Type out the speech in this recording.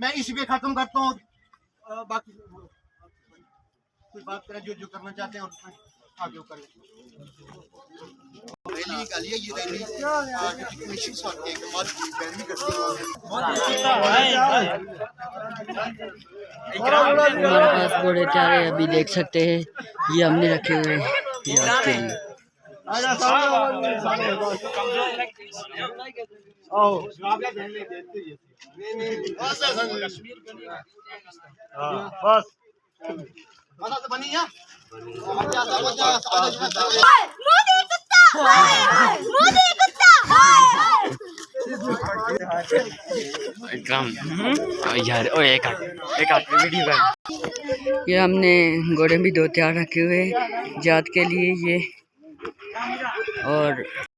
मैं इसी पे खत्म करता हूँ। बाकी कोई बात करें जो करना चाहते हैं और आगे कर रैली निकाली है। ये रैली कमीशन के कमाल की पैरवी करती है। हमारे पास घोड़े तैयार है, अभी देख सकते हैं ये हमने रखे हुए हैं याद के लिए। यार ओ एक वीडियो का ये हमने घोड़े भी दो तैयार रखे हुए हैं याद के लिए ये। और